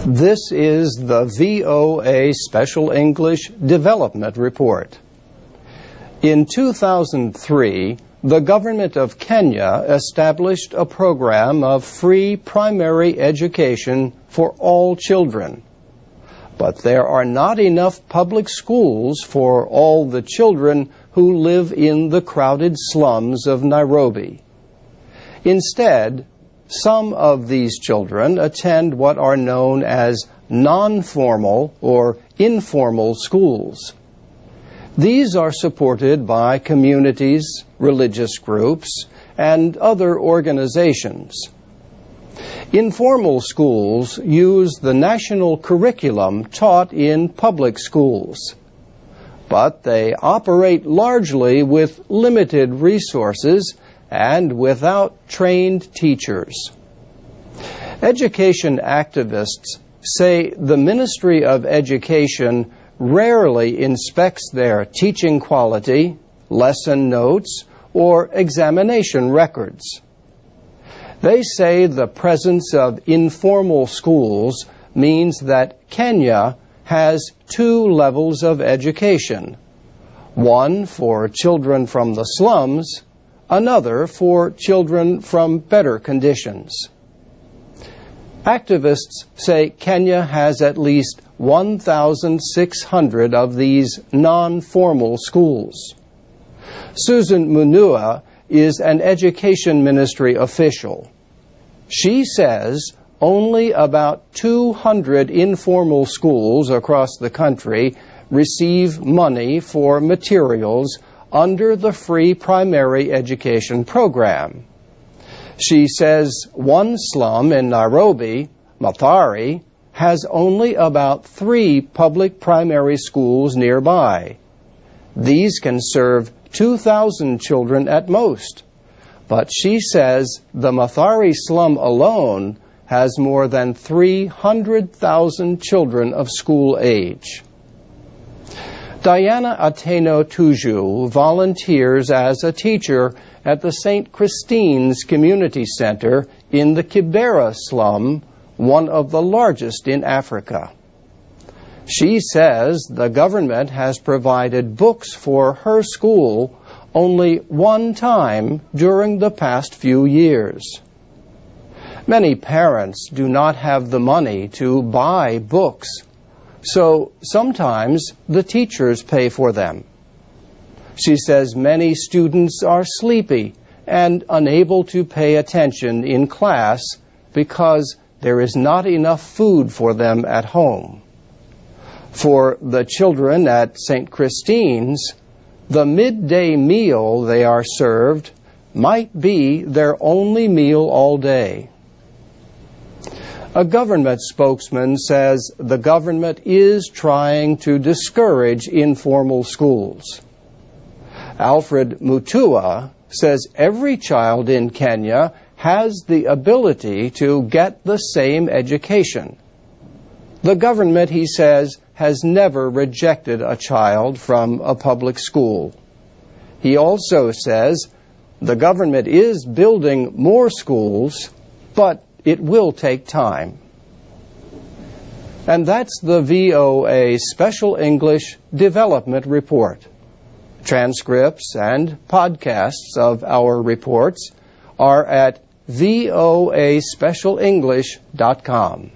This is the VOA Special English Development Report. In 2003, the government of Kenya established a program of free primary education for all children. But there are not enough public schools for all the children who live in the crowded slums of Nairobi. Instead, some of these children attend what are known as non-formal or informal schools. These are supported by communities, religious groups, and other organizations. Informal schools use the national curriculum taught in public schools, but they operate largely with limited resources and without trained teachers. Education activists say the Ministry of Education rarely inspects their teaching quality, lesson notes, or examination records. They say the presence of informal schools means that Kenya has two levels of education, one for children from the slums, another for children from better conditions. Activists say Kenya has at least 1,600 of these non-formal schools. Susan Munua is an education ministry official. She says only about 200 informal schools across the country receive money for materials under the free primary education program. She says one slum in Nairobi, Mathare, has only about 3 public primary schools nearby. These can serve 2,000 children at most, but she says the Mathare slum alone has more than 300,000 children of school age. Diana Ateno Tuju volunteers as a teacher at the St. Christine's Community Center in the Kibera slum, one of the largest in Africa. She says the government has provided books for her school only one time during the past few years. Many parents do not have the money to buy books, so sometimes the teachers pay for them. She says many students are sleepy and unable to pay attention in class because there is not enough food for them at home. For the children at St. Christine's, the midday meal they are served might be their only meal all day. A government spokesman says the government is trying to discourage informal schools. Alfred Mutua says every child in Kenya has the ability to get the same education. The government, he says, has never rejected a child from a public school. He also says the government is building more schools, but it will take time. And that's the VOA Special English Development Report. Transcripts and podcasts of our reports are at voaspecialenglish.com.